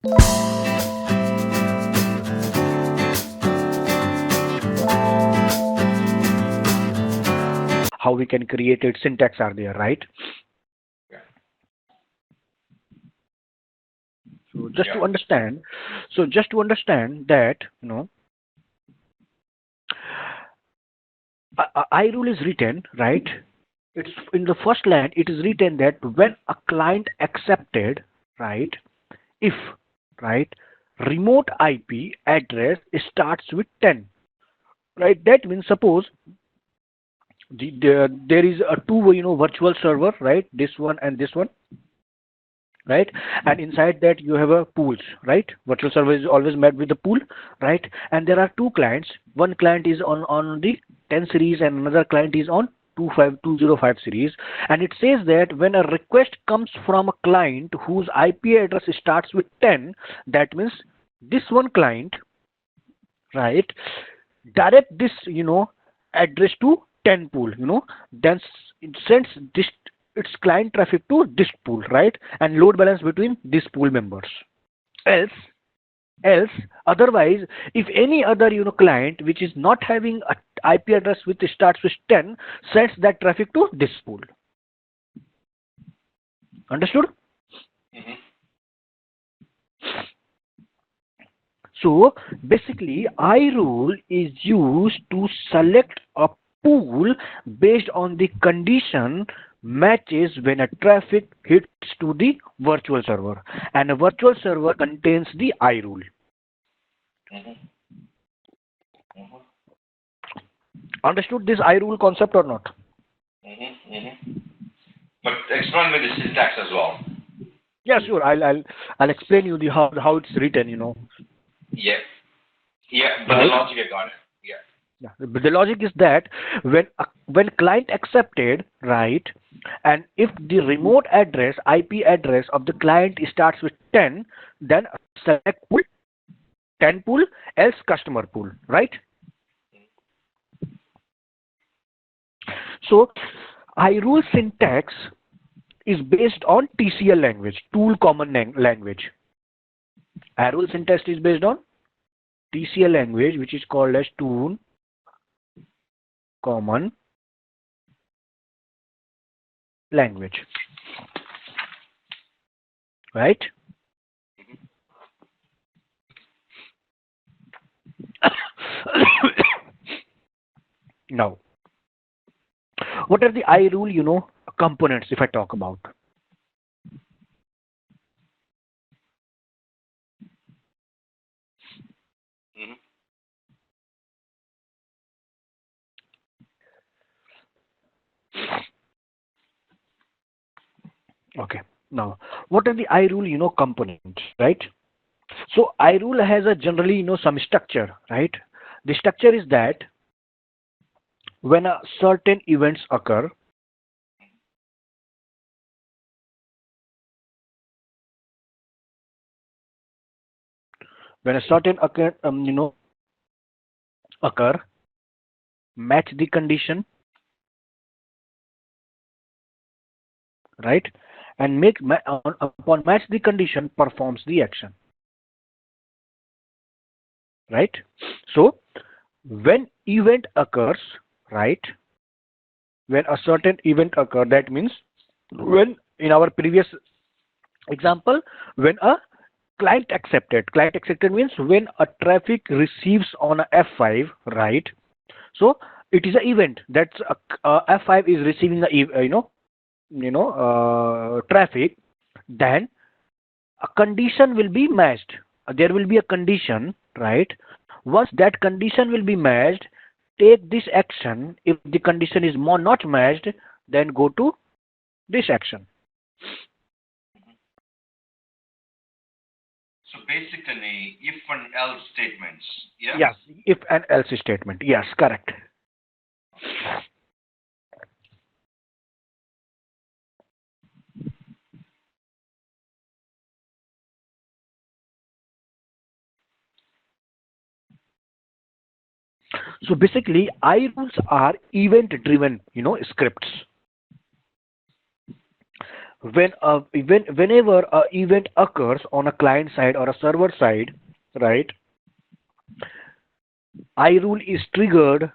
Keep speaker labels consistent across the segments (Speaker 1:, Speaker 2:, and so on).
Speaker 1: How we can create it, syntax are there, right? So just to understand, that, iRule is written, right? It's in the first line. It is written that when a client accepted, right? If, right, remote IP address starts with 10, right? That means suppose there is a two, virtual server, right? This one and this one, right? And inside that you have a pools, right? Virtual server is always met with the pool, right? And there are two clients. One client is on the 10 series and another client is on 25205 series. And it says that when a request comes from a client whose IP address starts with 10, that means this one client, right, direct this, address to 10 pool, then it sends this its client traffic to this pool, right, and load balance between these pool members. Else else otherwise, if any other, client which is not having a IP address which starts with 10 sends that traffic to this pool. Understood?
Speaker 2: Mm-hmm.
Speaker 1: So basically, iRule is used to select a pool based on the condition matches when a traffic hits to the virtual server, and a virtual server contains the iRule.
Speaker 2: Mm-hmm. Mm-hmm.
Speaker 1: Understood this iRule concept or not?
Speaker 2: Mm-hmm. Mm-hmm. But explain me the syntax as well.
Speaker 1: Yeah, sure. I'll explain you the how it's written.
Speaker 2: Yeah. Yeah, but
Speaker 1: Right.
Speaker 2: the logic I got it. Yeah.
Speaker 1: Yeah. But the logic is that when client accepted, right, and if the remote address IP address of the client starts with 10, then select pool 10 pool, else customer pool, right? So iRule syntax is based on TCL language, tool common language. iRule syntax is based on TCL language, which is called as tool common language, right? Now, what are the iRule, components if I talk about?
Speaker 2: Mm-hmm.
Speaker 1: Okay. Now, what are the iRule, components, right? So iRule has a generally, some structure, right? The structure is that when a certain events occur, when a certain occur, match the condition, right, and upon match the condition performs the action, right? So when event occurs, right, when a certain event occur, that means when in our previous example, when a client accepted means when a traffic receives on a F5, right? So it is an event that's F5 is receiving the traffic, then a condition will be matched. There will be a condition, right? Once that condition will be matched, take this action. If the condition is not matched, then go to this action.
Speaker 2: So basically, if and else statements. Yeah.
Speaker 1: Yes, if and else statement. Yes, correct. So basically, iRules are event-driven, scripts. whenever a event occurs on a client side or a server side, right, iRule is triggered,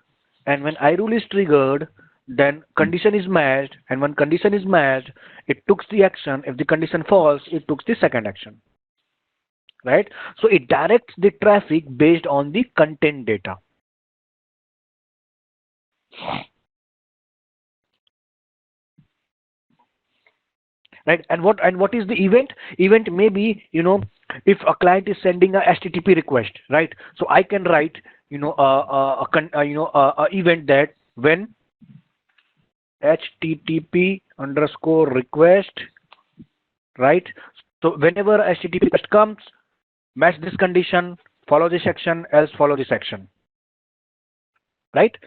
Speaker 1: and when iRule is triggered, then condition is matched, and when condition is matched, it takes the action. If the condition falls, it takes the second action, right? So it directs the traffic based on the content data. Right, and what is the event may be, if a client is sending a http request, right, so I can write, a event that when http underscore request, right, so whenever http request comes, match this condition, follow this action, else follow this action, right?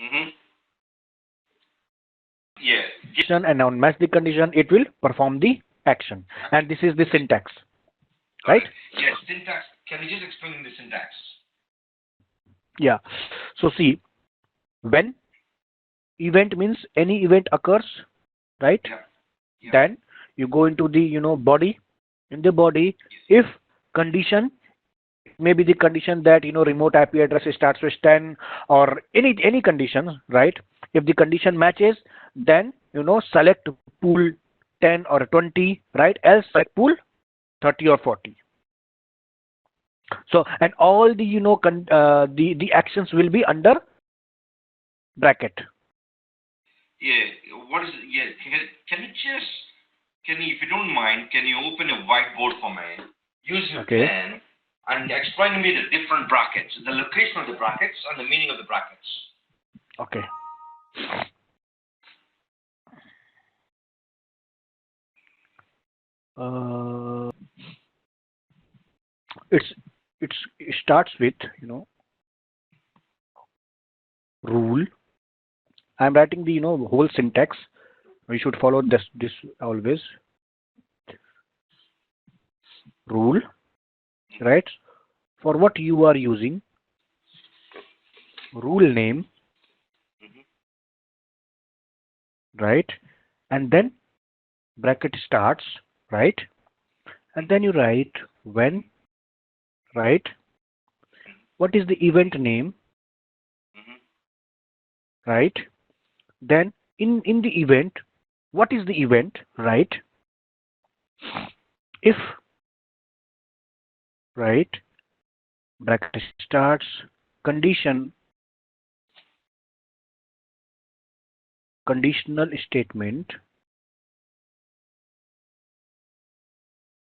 Speaker 2: Mm-hmm. Yeah.
Speaker 1: And now match the condition, it will perform the action, and this is the syntax, right?
Speaker 2: Yes, syntax. Can you just explain the syntax?
Speaker 1: Yeah. So see, when event means any event occurs, right?
Speaker 2: Yeah. Yeah.
Speaker 1: Then you go into the body. In the body, if condition, maybe the condition that remote IP address starts with 10 or any condition, right? If the condition matches, then select pool 10 or 20, right? Else select pool 30 or 40. So, and all the the actions will be under bracket.
Speaker 2: Yeah. What is it? Yeah. Can you, if you don't mind, can you open a whiteboard for me? Use your
Speaker 1: Okay.
Speaker 2: pen and explain to me the different brackets, the location of the brackets, and the meaning of the brackets.
Speaker 1: Okay. It's it starts with rule. I'm writing the whole syntax. We should follow this always. Rule, right? For what you are using, rule name, right? And then bracket starts, right? And then you write when, right? What is the event name, right? Then in the event, what is the event, right? If, right? Bracket starts, conditional statement,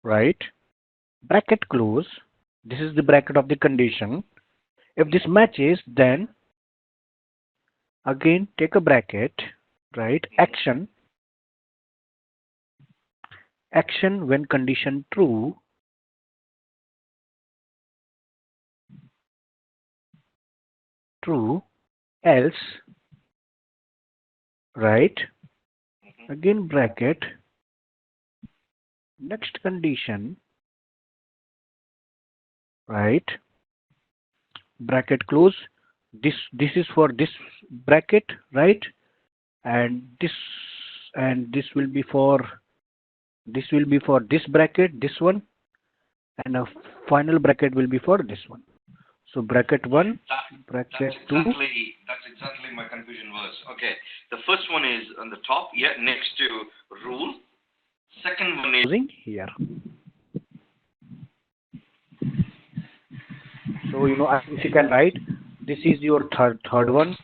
Speaker 1: right? Bracket close. This is the bracket of the condition. If this matches, then again take a bracket, right? Action when condition true, else, right? Again bracket, next condition, right? Bracket close. This is for this bracket, right? And this will be for this bracket, this one, and a final bracket will be for this one. So bracket 1, bracket 2.
Speaker 2: That's exactly my confusion was. Okay, the first one is on the top, yeah, next to rule. Second one is
Speaker 1: here. So if you can write, this is your third one.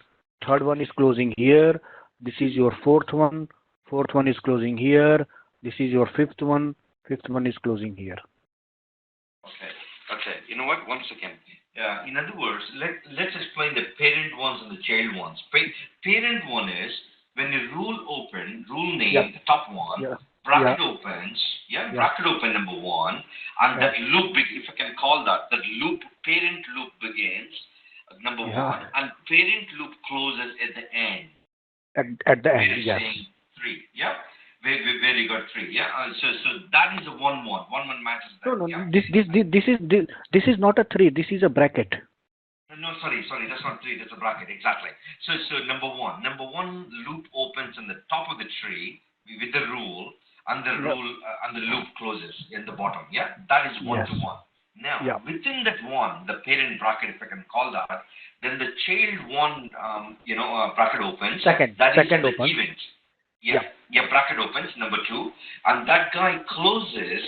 Speaker 1: Third one is closing here. This is your fourth one. Fourth one is closing here. This is your fifth one. Fifth one is closing here.
Speaker 2: Okay. You know what? One second. In other words, let's explain the parent ones and the child ones. Parent one is when the rule name, the top one, bracket opens, bracket open number 1, and that loop, if I can call that loop, parent loop begins, number 1, and parent loop closes at the end.
Speaker 1: At the end, yes.
Speaker 2: 3, yeah? Where you got 3, yeah? So that is a 1-1. 1-1 matches that.
Speaker 1: No,
Speaker 2: yeah?
Speaker 1: this is not a 3. This is a bracket.
Speaker 2: no, sorry, that's not tree, that's a bracket, exactly. So number one loop opens in the top of the tree with the rule, and the rule and the loop closes in the bottom. Yeah, that is one to one. Now, within that one, the parent bracket, if I can call that, then the child one, bracket opens.
Speaker 1: Second opens.
Speaker 2: Event. Bracket opens, number two, and that guy closes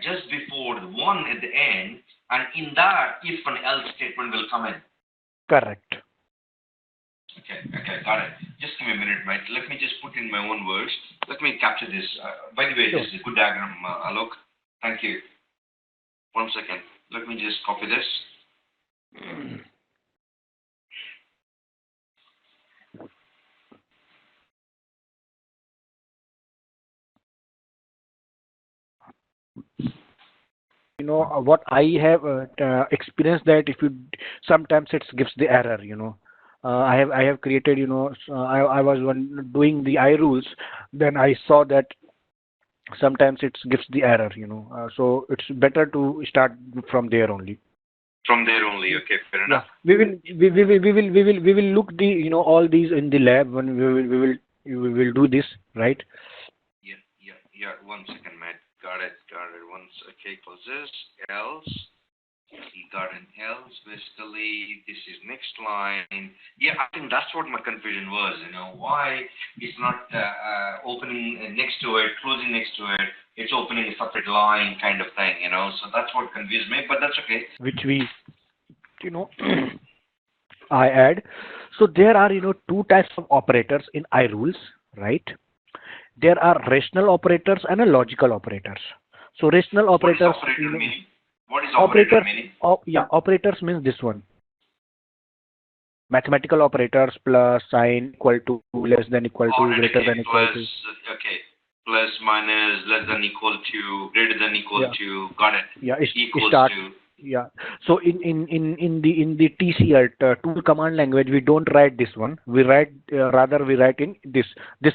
Speaker 2: just before the one at the end, and in that, if and else statement will come in.
Speaker 1: Correct.
Speaker 2: Okay, got it. Just give me a minute, mate. Let me just put in my own words. Let me capture this. By the way, this is a good diagram, Alok. Thank you. 1 second. Let me just copy this.
Speaker 1: What I have experienced, that if you sometimes it gives the error. I have created. I was doing the iRules, then I saw that sometimes it gives the error. So it's better to start from there only.
Speaker 2: From there only, okay, fair enough.
Speaker 1: We will look the all these in the lab when we will do this, right?
Speaker 2: Yeah. 1 second, mate. Got it. Once, okay, close this. Else. He got an else. Basically, this is next line. Yeah, I think that's what my confusion was. Why it's not opening next to it, closing next to it. It's opening a separate line, kind of thing. So that's what confused me. But that's okay.
Speaker 1: Which we, I add. So there are two types of operators in iRules, right? There are rational operators and logical operators. So rational operators.
Speaker 2: What is operator meaning?
Speaker 1: Operators means this one. Mathematical operators, plus, sign, equal to, less than equal to, greater than equal to.
Speaker 2: Okay. Plus, minus, less than equal to, greater than equal to. Got it.
Speaker 1: Yeah.
Speaker 2: Equals to.
Speaker 1: Yeah. So in the TCL tool command language, we don't write this one. We write rather we write in this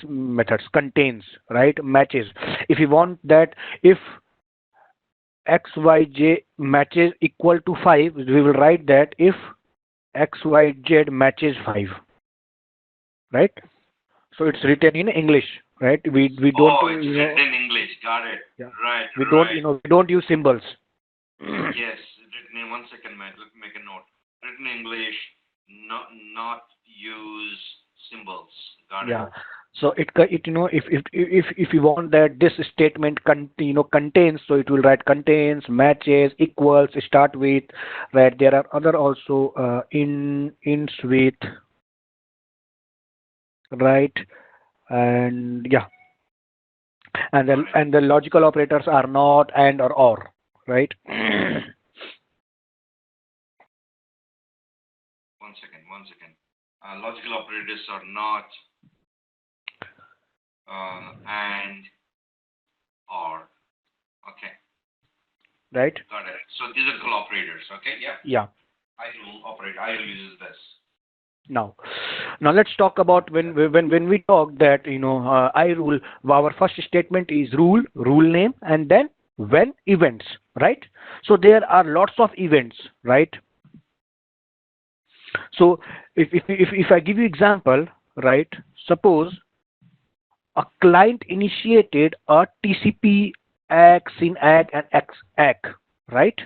Speaker 1: methods, contains, right, matches. If you want that, if XYJ matches equal to 5, we will write that if XYZ matches 5, right? So it's written in English, right? We don't.
Speaker 2: Oh, it's written in English. Got it.
Speaker 1: Yeah.
Speaker 2: Right.
Speaker 1: We don't use symbols.
Speaker 2: Yes, written in 1 second, man. Let me make a note. Written in English, not use symbols. Got it.
Speaker 1: So it if you want that this statement contains, so it will write contains, matches, equals, start with, right? There are other also ins with, right? And and the logical operators are not, and, or, right?
Speaker 2: 1 second. Logical operators are not and or. Okay.
Speaker 1: Right.
Speaker 2: Got it. So these are called operators. Okay.
Speaker 1: Yeah.
Speaker 2: iRule operator. iRule uses this.
Speaker 1: Now let's talk about when we talk that iRule, our first statement is rule name, and then when events, right? So there are lots of events, right? So if I give you example, right? Suppose a client initiated a TCP ACK, SYN ACK, and ACK, right?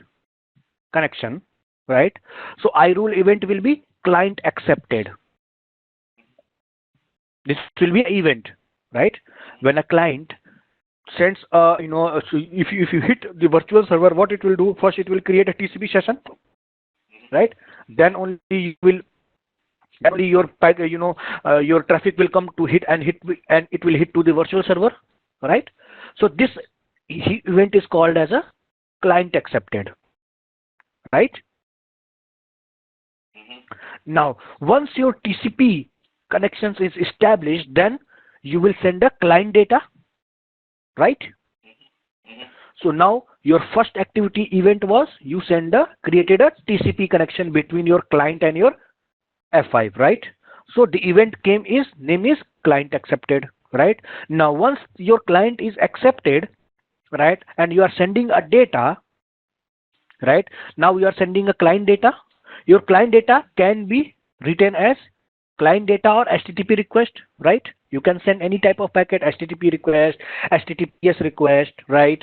Speaker 1: Connection, right? So iRule event will be client accepted. This will be an event, right? When a client sends so if you hit the virtual server, what it will do? First, it will create a TCP session, right? Then only your your traffic will come to hit, and it will hit to the virtual server, right? So this event is called as a client accepted, right? Now, once your TCP connections is established, then you will send a client data, right? So now your first activity event was you created a TCP connection between your client and your F5, right? So the event name is client accepted, right? Now once your client is accepted, right, and you are sending a data, right? Now you are sending a client data. Your client data can be written as client data or HTTP request, right? You can send any type of packet, HTTP request, HTTPS request, right?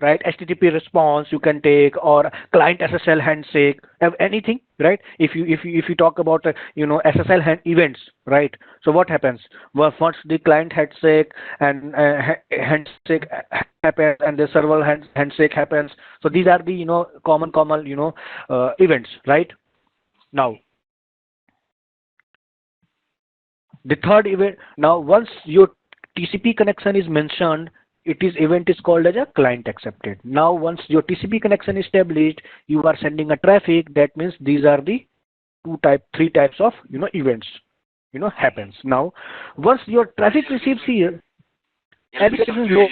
Speaker 1: Right, HTTP response you can take, or client SSL handshake, anything, right? If you talk about SSL events, right? So what happens? Well, once the client handshake and handshake happens, and the server handshake happens, so these are the common events, right? Now the third event, now once your TCP connection is mentioned, it is event is called as a client accepted. Now once your TCP connection is established, you are sending a traffic. That means these are the three types of events happens. Now once your traffic receives here, and it is load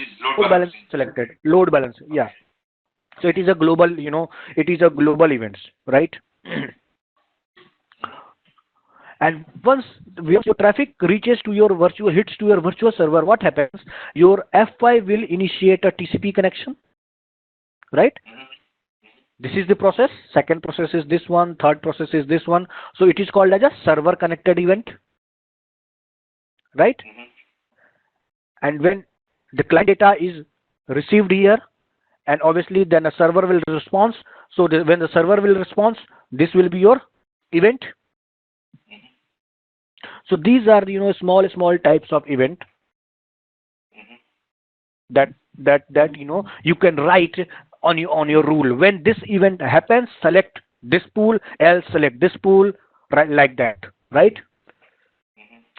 Speaker 1: balance selected, load balance, yeah. So it is a global, it is a global events, right? And once your traffic reaches to your hits to your virtual server, what happens? Your F5 will initiate a TCP connection, right? This is the process. Second process is this one. Third process is this one. So it is called as a server connected event, right? And when the client data is received here, and obviously then a server will respond. So when the server will respond, this will be your event. So these are small types of event that you can write on your rule. When this event happens, select this pool, else select this pool, right, like that, right?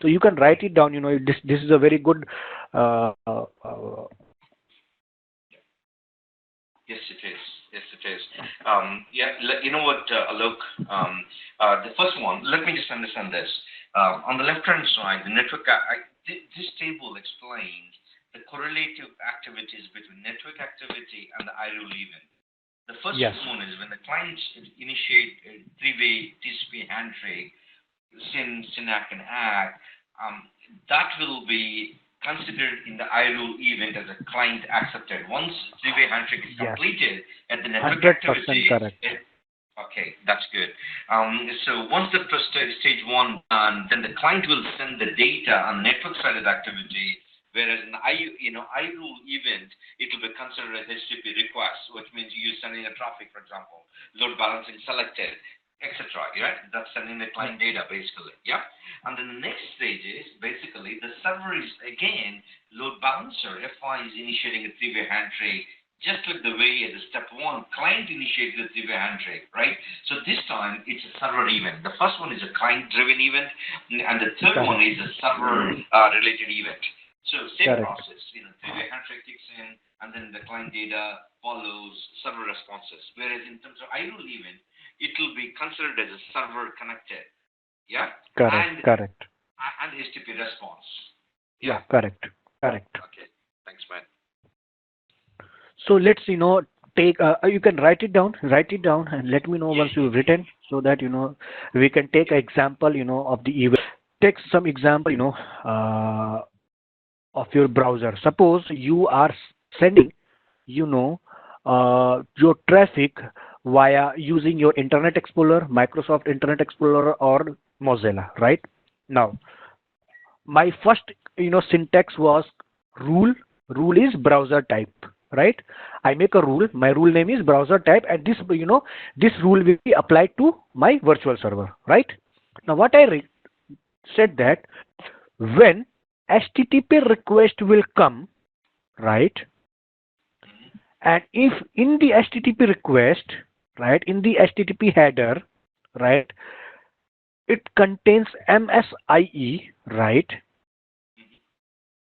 Speaker 1: So you can write it down. This is a very good.
Speaker 2: Yes, it is. Yes, it is. You know what, Alok? The first one. Let me just understand this. On the left-hand side, the network. This table explains the correlative activities between network activity and the iRule event. The first one is when the clients initiate a three-way TCP handshake, SYN, SYNAC, and ACK. That will be considered in the iRule event as a client accepted. Once three-way handshake is completed at the network activity.
Speaker 1: Correct.
Speaker 2: Okay, that's good. So once the first stage one done, then the client will send the data on the network side of the activity. Whereas in the iRule event, it will be considered as HTTP request, which means you're sending a traffic, for example, load balancing selected, etc. Right? That's sending the client data basically. Yeah. And then the next stage is basically the server is again load balancer. F5 is initiating a three-way handshake, just like the way at the step one, client initiated a three-way handshake, right? So this time it's a server event. The first one is a client-driven event, and the third one is a server-related event. So same process, three-way handshake kicks in, and then the client data follows server responses. Whereas in terms of iRule event, it will be considered as a server connected. Yeah?
Speaker 1: Correct.
Speaker 2: And HTTP response.
Speaker 1: Yeah, correct.
Speaker 2: Okay. Thanks, man.
Speaker 1: So let's take you can write it down and let me know once you've written, so that we can take an example of the event. Take some example of your browser. Suppose you are sending your traffic via using your Internet Explorer, Microsoft Internet Explorer, or Mozilla, right? Now my first syntax was rule. Rule is browser type, right? I make a rule, my rule name is browser type, and this this rule will be applied to my virtual server, right? Now what I said that when HTTP request will come, right, and if in the HTTP request, right, in the HTTP header, right, it contains MSIE, right?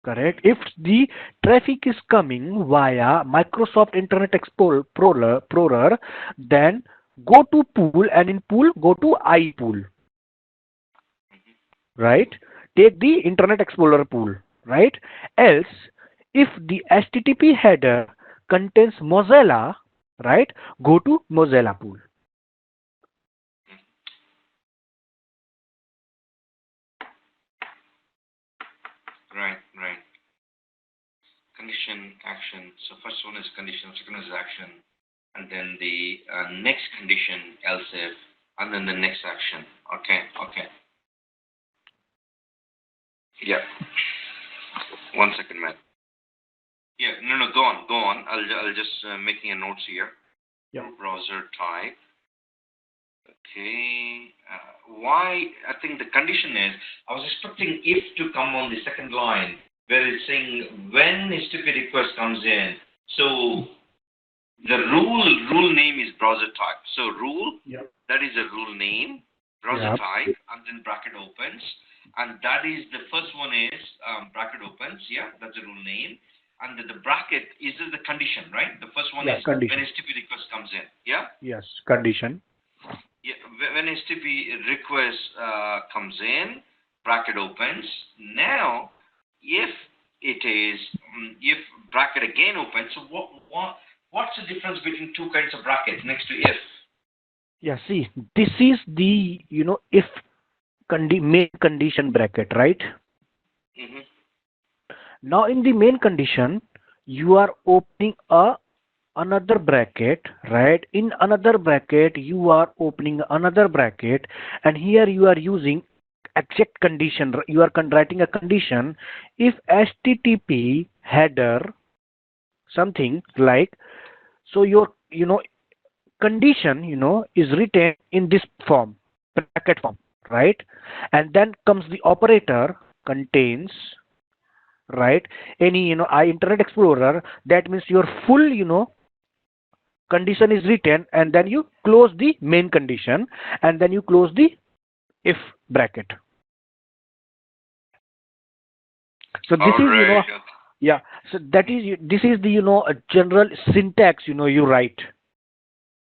Speaker 1: Correct. If the traffic is coming via Microsoft Internet Explorer, then go to pool, and in pool go to iPool, right? Take the Internet Explorer pool, right? Else, if the HTTP header contains Mozilla, right, go to Mozilla pool.
Speaker 2: Right. Condition, action. So first one is condition, second is action. and then the next condition, else if, and then the next action. Okay, okay. Yeah. 1 second, man. Yeah, no, go on. I'll just making a notes here.
Speaker 1: Yeah.
Speaker 2: Browser type. Okay. Why? I think the condition is, I was expecting if to come on the second line, where it's saying when HTTP request comes in. So the rule name is browser type. So rule, that is a rule name, browser type, and then bracket opens. And that is, the first one is bracket opens. Yeah, that's a rule name. And the bracket is the condition, right? The first one is
Speaker 1: condition.
Speaker 2: when HTTP request comes in. Yeah?
Speaker 1: Yes, condition.
Speaker 2: Yeah, when HTTP request comes in, bracket opens. Now, if it is, if bracket again opens, so what's the difference between two kinds of brackets next to if?
Speaker 1: Yeah, see, this is the, if main condition bracket, right?
Speaker 2: Mm-hmm.
Speaker 1: Now in the main condition, you are opening another bracket, right? In another bracket, you are opening another bracket, and here you are using exact condition. You are writing a condition if HTTP header something like, so your condition is written in this form, bracket form, right? And then comes the operator contains, right, any internet explorer. That means your full condition is written, and then you close the main condition, and then you close the if bracket. So this is yeah, so that is, this is the a general syntax you write.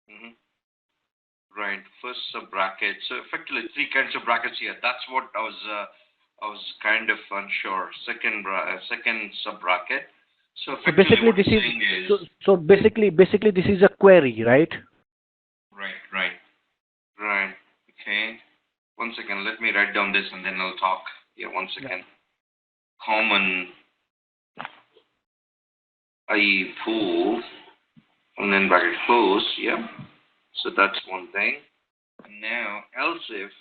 Speaker 2: Mm-hmm. Right, first sub bracket. So effectively three kinds of brackets here. That's what I was kind of unsure. Second sub bracket. So
Speaker 1: basically
Speaker 2: what
Speaker 1: this
Speaker 2: you're
Speaker 1: is,
Speaker 2: saying is,
Speaker 1: so basically this is a query, right?
Speaker 2: Right. Okay. 1 second. Let me write down this and then I'll talk. Yeah, 1 second. Common IE pool and then bracket close. Yeah. So that's one thing. And now else if.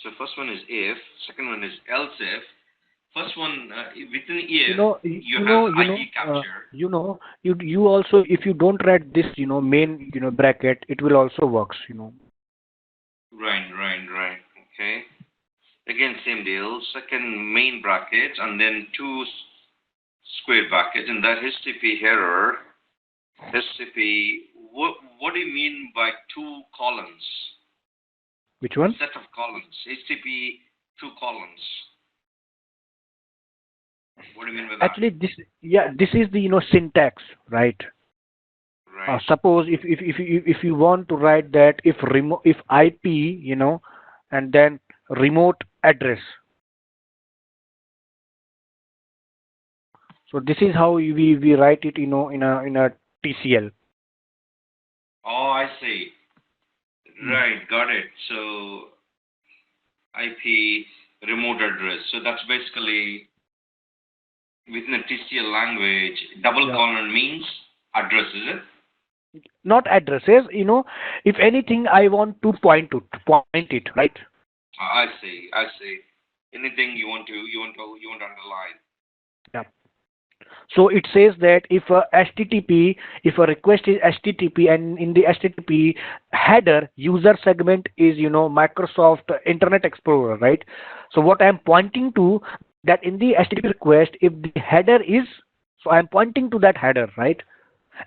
Speaker 2: So first one is if, second one is else if. First one within if you have IP capture.
Speaker 1: You also, if you don't write this main bracket, it will also works.
Speaker 2: Right. Okay. Again, same deal. Second main bracket and then two square brackets, and that HTTP header. HTTP. What do you mean by two columns?
Speaker 1: Which one?
Speaker 2: Set of columns. HTTP two columns. What do you mean by that?
Speaker 1: Actually, this is the syntax, right?
Speaker 2: Right.
Speaker 1: Suppose if you want to write that if IP and then remote address. So this is how we write it in a TCL.
Speaker 2: Oh, I see. Right, got it. So IP remote address. So that's basically within the TCL language, double colon means address, is it?
Speaker 1: Not addresses, if anything I want to point it, right?
Speaker 2: I see. Anything you want to underline.
Speaker 1: Yeah. So it says that if a request is HTTP, and in the HTTP header user segment is Microsoft Internet Explorer, right? So what I'm pointing to, that in the HTTP request, if the header is, so I'm pointing to that header, right?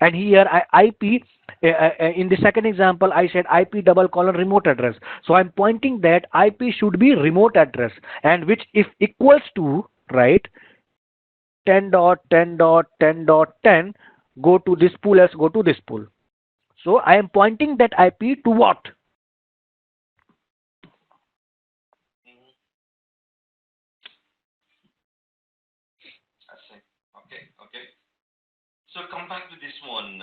Speaker 1: And here IP, in the second example I said IP double colon remote address. So I'm pointing that IP should be remote address, and which if equals to, right, 10.10.10.10, go to this pool, let's go to this pool. So I am pointing that IP to what?
Speaker 2: I see. Okay. So come back to this one.